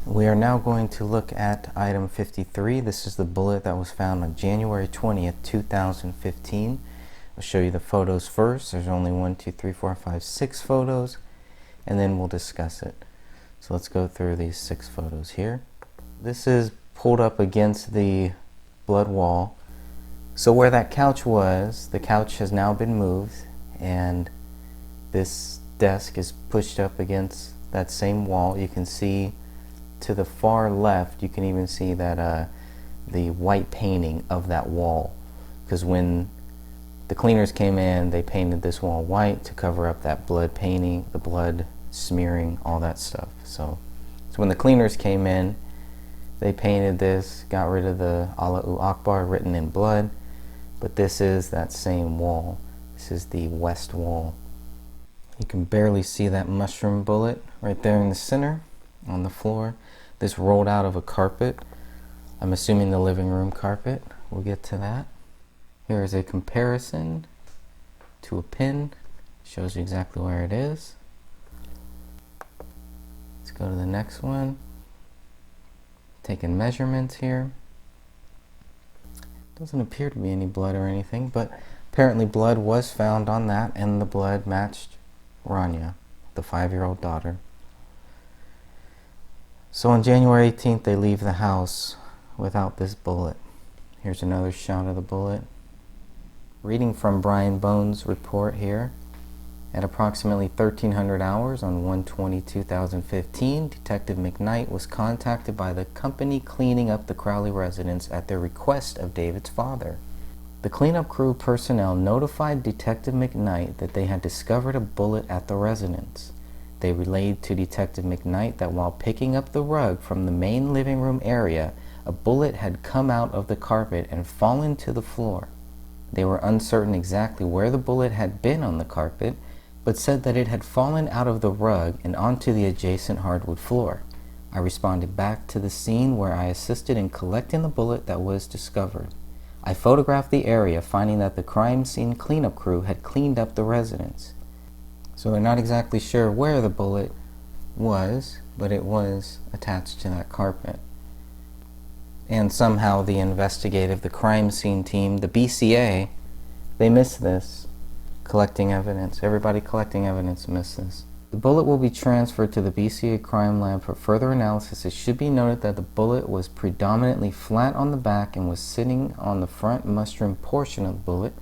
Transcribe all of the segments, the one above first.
We are now going to look at item 53. This is the bullet that was found on January 20th, 2015. I'll show you the photos first. There's only 6 photos, and then we'll discuss it. So let's go through these 6 photos here. This is pulled up against the blood wall. So where that couch was, the couch has now been moved, and this desk is pushed up against that same wall. You can see to the far left, you can even see that the white painting of that wall, because when the cleaners came in, they painted this wall white to cover up that blood painting, the blood smearing, all that stuff. So when the cleaners came in, they painted this, got rid of the Allahu Akbar written in blood, but this is that same wall. This is the west wall. You can barely see that mushroom bullet right there in the center on the floor. This rolled out of a carpet. I'm assuming the living room carpet. We'll get to that. Here is a comparison to a pin. Shows you exactly where it is. Let's go to the next one. Taking measurements here. Doesn't appear to be any blood or anything, but apparently blood was found on that, and the blood matched Rania, the 5-year-old daughter. So on January 18th, they leave the house without this bullet. Here's another shot of the bullet. Reading from Brian Bones' report here. At approximately 1300 hours on 1/20/2015, Detective McKnight was contacted by the company cleaning up the Crowley residence at the request of David's father. The cleanup crew personnel notified Detective McKnight that they had discovered a bullet at the residence. They relayed to Detective McKnight that while picking up the rug from the main living room area, a bullet had come out of the carpet and fallen to the floor. They were uncertain exactly where the bullet had been on the carpet, but said that it had fallen out of the rug and onto the adjacent hardwood floor. I responded back to the scene where I assisted in collecting the bullet that was discovered. I photographed the area, finding that the crime scene cleanup crew had cleaned up the residence. So they're not exactly sure where the bullet was, but it was attached to that carpet. And somehow the crime scene team, the BCA, they missed this, collecting evidence. Everybody collecting evidence missed this. The bullet will be transferred to the BCA crime lab for further analysis. It should be noted that the bullet was predominantly flat on the back and was sitting on the front mushroom portion of the bullet.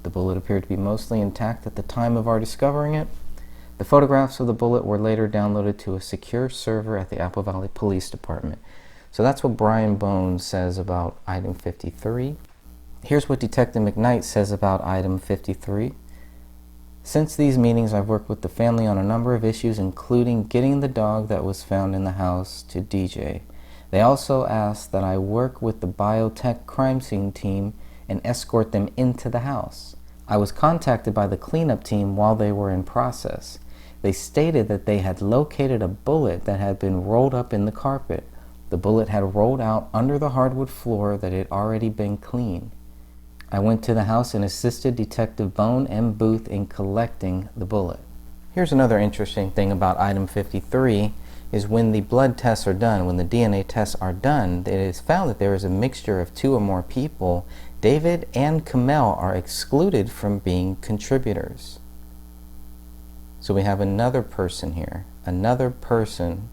The bullet appeared to be mostly intact at the time of our discovering it. The photographs of the bullet were later downloaded to a secure server at the Apple Valley Police Department. So that's what Brian Bones says about item 53. Here's what Detective McKnight says about item 53. Since these meetings, I've worked with the family on a number of issues, including getting the dog that was found in the house to DJ. They also asked that I work with the biotech crime scene team and escort them into the house. I was contacted by the cleanup team while they were in process. They stated that they had located a bullet that had been rolled up in the carpet. The bullet had rolled out under the hardwood floor that had already been cleaned. I went to the house and assisted Detective Bone and Booth in collecting the bullet. Here's another interesting thing about item 53 is when the blood tests are done, when the DNA tests are done, it is found that there is a mixture of 2 or more people. David and Kamel are excluded from being contributors. So we have another person here, another person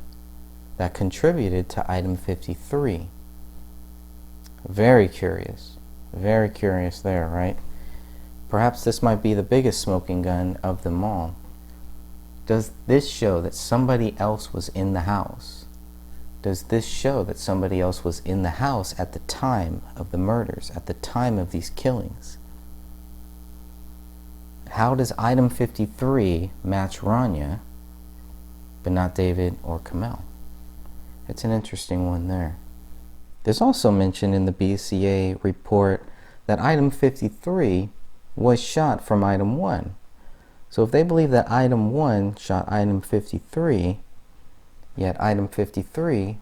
that contributed to item 53. Very curious there, right? Perhaps this might be the biggest smoking gun of them all. Does this show that somebody else was in the house? Does this show that somebody else was in the house at the time of the murders, at the time of these killings? How does item 53 match Rania, but not David or Kamel? It's an interesting one there. There's also mentioned in the BCA report that item 53 was shot from item 1. So if they believe that item 1 shot item 53, yet item 53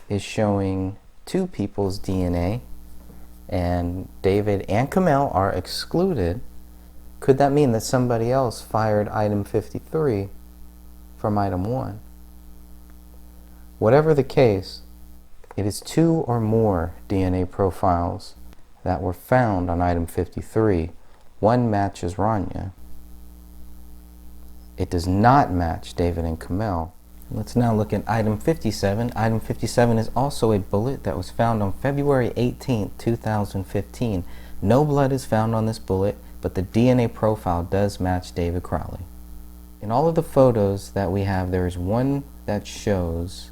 is showing 2 people's DNA and David and Kamel are excluded, could that mean that somebody else fired item 53 from item 1? Whatever the case, it is 2 or more DNA profiles that were found on item 53. One matches Rania. It does not match David and Kamel. Let's now look at item 57. Item 57 is also a bullet that was found on February 18, 2015. No blood is found on this bullet, but the DNA profile does match David Crowley. In all of the photos that we have, there is one that shows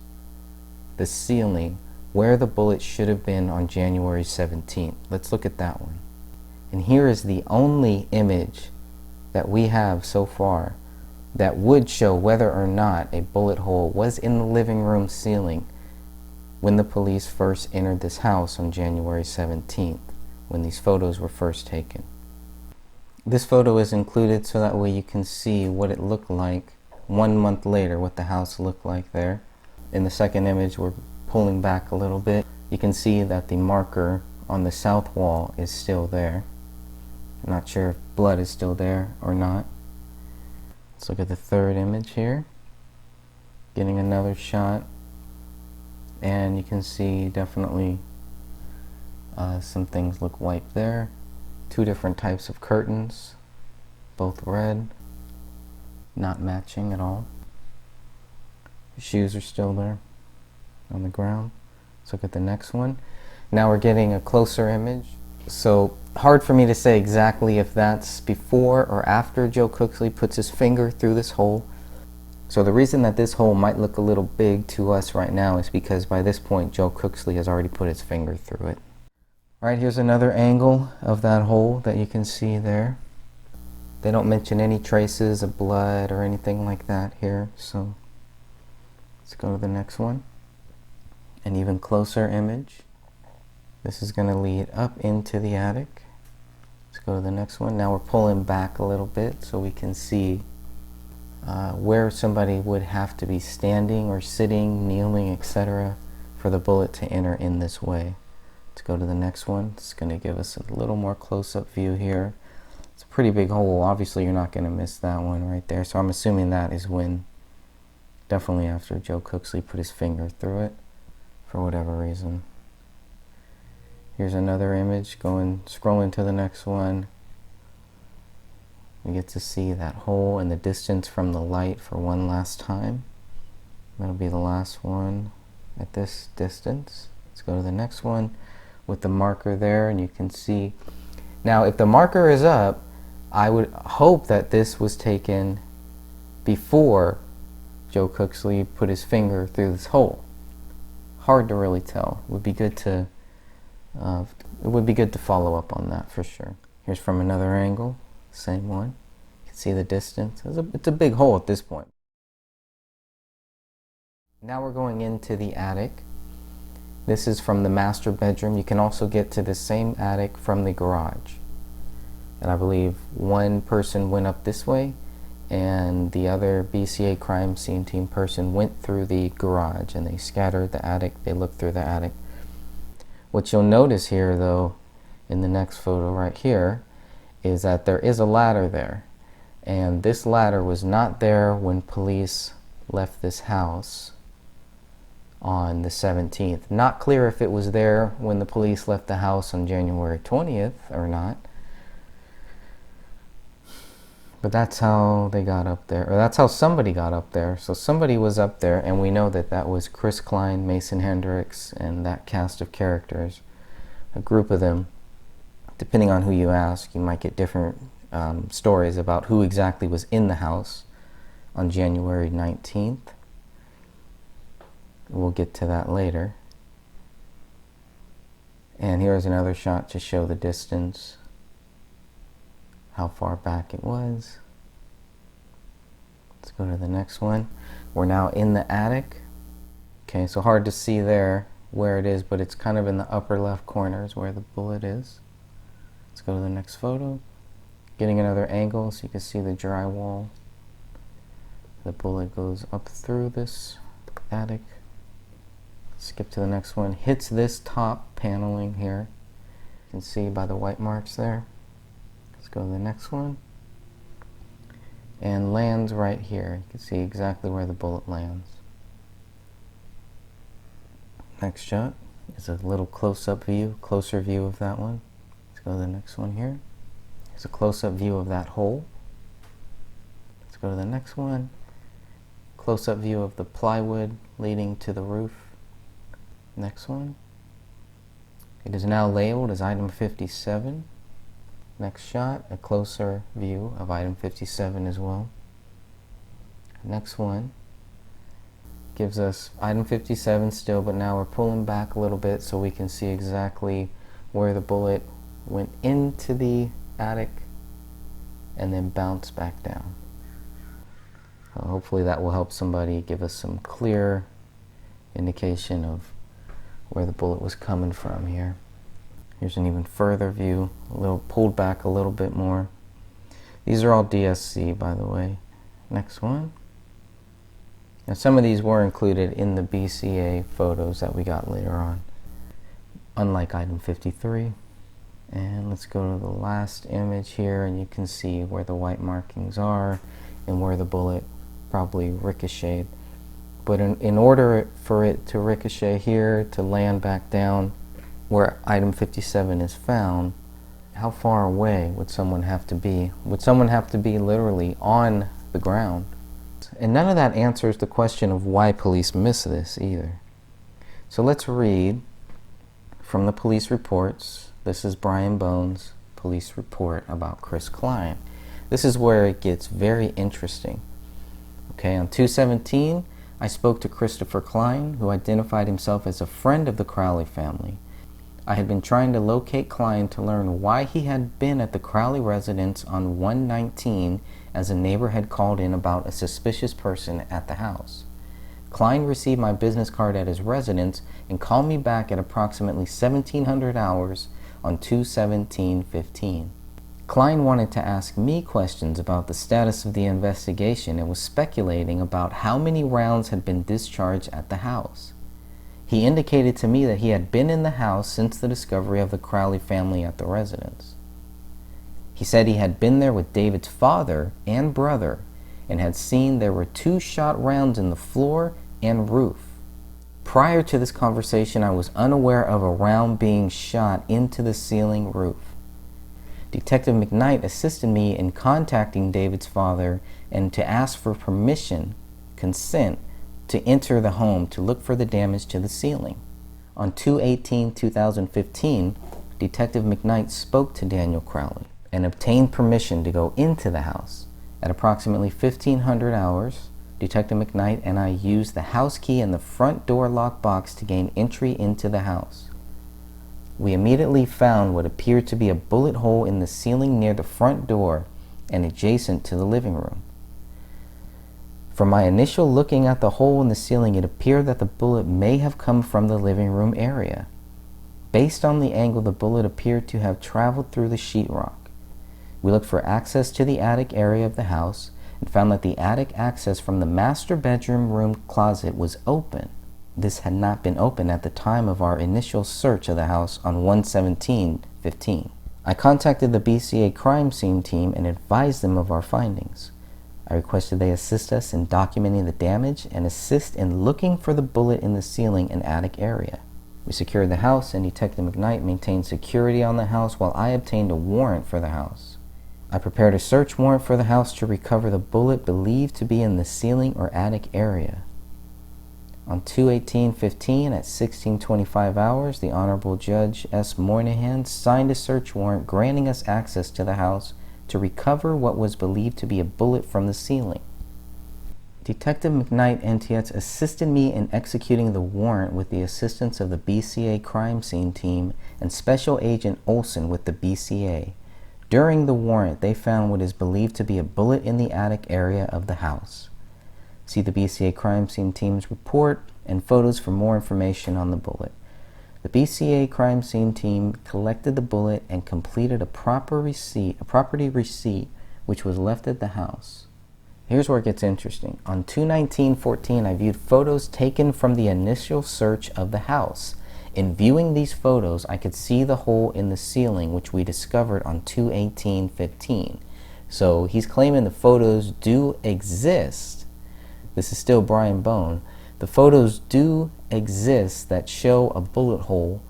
the ceiling where the bullet should have been on January 17th. Let's look at that one. And here is the only image that we have so far that would show whether or not a bullet hole was in the living room ceiling when the police first entered this house on January 17th, when these photos were first taken. This photo is included so that way you can see what it looked like 1 month later, what the house looked like there. In the second image, we're pulling back a little bit. You can see that the marker on the south wall is still there. I'm not sure if blood is still there or not. Let's look at the third image here. Getting another shot. And you can see definitely some things look white there. 2 different types of curtains, both red, not matching at all. The shoes are still there on the ground. Let's look at the next one. Now we're getting a closer image. So hard for me to say exactly if that's before or after Joe Cooksley puts his finger through this hole. So the reason that this hole might look a little big to us right now is because by this point Joe Cooksley has already put his finger through it. Alright, here's another angle of that hole that you can see there. They don't mention any traces of blood or anything like that here, so let's go to the next one. An even closer image. This is going to lead up into the attic. Let's go to the next one. Now we're pulling back a little bit so we can see where somebody would have to be standing or sitting, kneeling, etc. for the bullet to enter in this way. Let's go to the next one. It's going to give us a little more close-up view here. It's a pretty big hole. Obviously you're not going to miss that one right there. So I'm assuming that is when, definitely after Joe Cooksley put his finger through it for whatever reason. Here's another image scrolling to the next one. We get to see that hole and the distance from the light for one last time. That'll be the last one at this distance. Let's go to the next one with the marker there, and you can see. Now if the marker is up, I would hope that this was taken before Joe Cooksley put his finger through this hole. Hard to really tell. It would be good to follow up on that for sure. Here's from another angle, same one. You can see the distance. It's a big hole at this point. Now we're going into the attic. This is from the master bedroom. You can also get to the same attic from the garage. And I believe one person went up this way and the other BCA crime scene team person went through the garage, and they scattered the attic. They looked through the attic. What you'll notice here though in the next photo right here is that there is a ladder there, and this ladder was not there when police left this house on the 17th. Not clear if it was there when the police left the house on January 20th or not, but that's how they got up there, or that's how somebody got up there. So somebody was up there, and we know that that was Chris Klein, Mason Hendricks, and that cast of characters, a group of them. Depending on who you ask, you might get different stories about who exactly was in the house on January 19th. We'll get to that later. And here's another shot to show the distance, how far back it was. Let's go to the next one. We're now in the attic. Okay, so hard to see there where it is, but it's kind of in the upper left corner is where the bullet is. Let's go to the next photo. Getting another angle so you can see the drywall. The bullet goes up through this attic. Skip to the next one. Hits this top paneling here. You can see by the white marks there. Let's go to the next one. And lands right here. You can see exactly where the bullet lands. Next shot is a little close-up view, closer view of that one. Let's go to the next one here. Here's a close-up view of that hole. Let's go to the next one. Close-up view of the plywood leading to the roof. Next one. It is now labeled as item 57. Next shot, a closer view of item 57 as well. Next one gives us item 57 still, but now we're pulling back a little bit so we can see exactly where the bullet went into the attic and then bounced back down. Hopefully that will help somebody give us some clear indication of where the bullet was coming from here. Here's an even further view, a little pulled back a little bit more. These are all DSC, by the way. Next one. Now some of these were included in the BCA photos that we got later on, unlike item 53. And let's go to the last image here, and you can see where the white markings are and where the bullet probably ricocheted. But in order for it to ricochet here, to land back down where item 57 is found, how far away would someone have to be? Would someone have to be literally on the ground? And none of that answers the question of why police missed this either. So let's read from the police reports. This is Brian Bones' police report about Chris Klein. This is where it gets very interesting. Okay, on 2/17, I spoke to Christopher Klein, who identified himself as a friend of the Crowley family. I had been trying to locate Klein to learn why he had been at the Crowley residence on 1/19, as a neighbor had called in about a suspicious person at the house. Klein received my business card at his residence and called me back at approximately 1700 hours on 2/17/15. Klein wanted to ask me questions about the status of the investigation and was speculating about how many rounds had been discharged at the house. He indicated to me that he had been in the house since the discovery of the Crowley family at the residence. He said he had been there with David's father and brother and had seen there were 2 shot rounds in the floor and roof. Prior to this conversation, I was unaware of a round being shot into the ceiling roof. Detective McKnight assisted me in contacting David's father and to ask for consent, to enter the home to look for the damage to the ceiling. On 2/18/2015, Detective McKnight spoke to Daniel Crowley and obtained permission to go into the house. At approximately 1500 hours, Detective McKnight and I used the house key in the front door lockbox to gain entry into the house. We immediately found what appeared to be a bullet hole in the ceiling near the front door and adjacent to the living room. From my initial looking at the hole in the ceiling, it appeared that the bullet may have come from the living room area. Based on the angle, the bullet appeared to have traveled through the sheetrock. We looked for access to the attic area of the house and found that the attic access from the master bedroom room closet was open. This had not been open at the time of our initial search of the house on 1/17/15. I contacted the BCA crime scene team and advised them of our findings. I requested they assist us in documenting the damage and assist in looking for the bullet in the ceiling and attic area. We secured the house, and Detective McKnight maintained security on the house while I obtained a warrant for the house. I prepared a search warrant for the house to recover the bullet believed to be in the ceiling or attic area. On 2/18/15 at 16:25 hours, the Honorable Judge S. Moynihan signed a search warrant granting us access to the house to recover what was believed to be a bullet from the ceiling. Detective McKnight NTS assisted me in executing the warrant with the assistance of the BCA crime scene team and Special Agent Olson with the BCA. During the warrant, they found what is believed to be a bullet in the attic area of the house. See the BCA crime scene team's report and photos for more information on the bullet. The BCA crime scene team collected the bullet and completed a property receipt, which was left at the house. Here's where it gets interesting. On 2/19/14, I viewed photos taken from the initial search of the house. In viewing these photos, I could see the hole in the ceiling, which we discovered on 2/18/15. So he's claiming the photos do exist. This is still Brian Bone. The photos do exist that show a bullet hole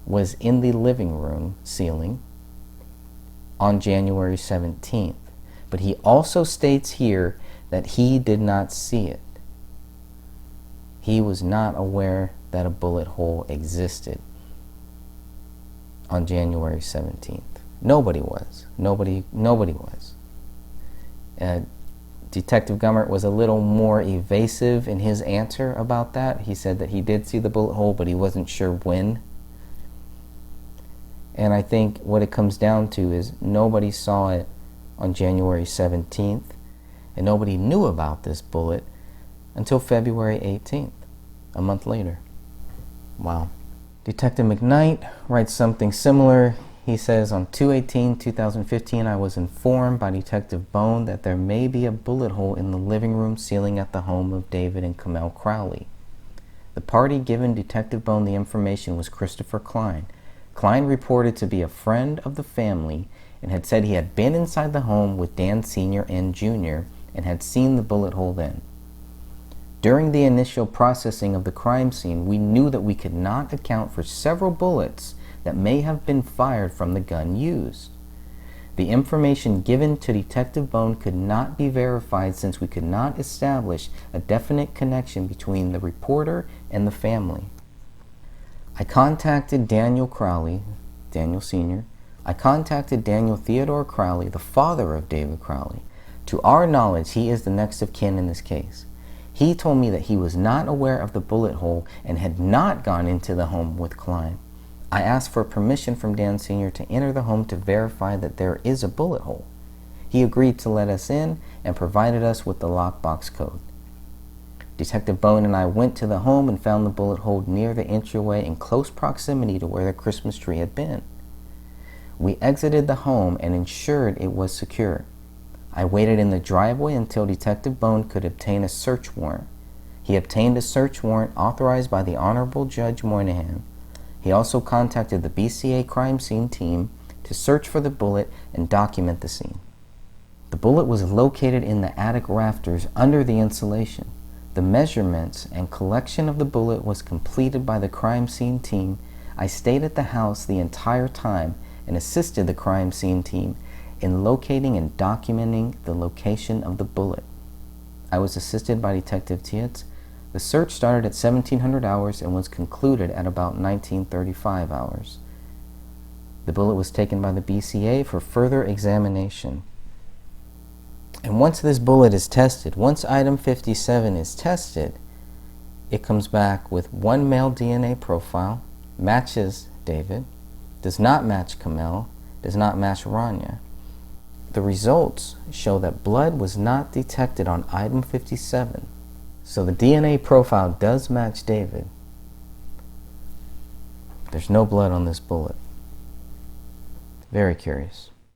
was in the living room ceiling on January 17th. But he also states here that he did not see it. He was not aware that a bullet hole existed on January 17th. Nobody was. Nobody was. Detective Gummert was a little more evasive in his answer about that. He said that he did see the bullet hole, but he wasn't sure when. And I think what it comes down to is nobody saw it on January 17th, and nobody knew about this bullet until February 18th, a month later. Wow. Detective McKnight writes something similar. He says, on 2/18/2015, I was informed by Detective Bone that there may be a bullet hole in the living room ceiling at the home of David and Kamel Crowley. The party given Detective Bone the information was Christopher Klein. Klein reported to be a friend of the family and had said he had been inside the home with Dan Sr. and Jr. and had seen the bullet hole then. During the initial processing of the crime scene, we knew that we could not account for several bullets that may have been fired from the gun used. The information given to Detective Bone could not be verified since we could not establish a definite connection between the reporter and the family. I contacted Daniel Crowley, Daniel Sr. I contacted Daniel Theodore Crowley, the father of David Crowley. To our knowledge, he is the next of kin in this case. He told me that he was not aware of the bullet hole and had not gone into the home with Klein. I asked for permission from Dan Sr. to enter the home to verify that there is a bullet hole. He agreed to let us in and provided us with the lockbox code. Detective Bone and I went to the home and found the bullet hole near the entryway in close proximity to where the Christmas tree had been. We exited the home and ensured it was secure. I waited in the driveway until Detective Bone could obtain a search warrant. He obtained a search warrant authorized by the Honorable Judge Moynihan. He also contacted the BCA crime scene team to search for the bullet and document the scene. The bullet was located in the attic rafters under the insulation. The measurements and collection of the bullet was completed by the crime scene team. I stayed at the house the entire time and assisted the crime scene team in locating and documenting the location of the bullet. I was assisted by Detective Tietz. The search started at 1700 hours and was concluded at about 1935 hours. The bullet was taken by the BCA for further examination. And once this bullet is tested, once item 57 is tested, it comes back with one male DNA profile, matches David, does not match Kamel, does not match Rania. The results show that blood was not detected on item 57. So the DNA profile does match David. There's no blood on this bullet. Very curious.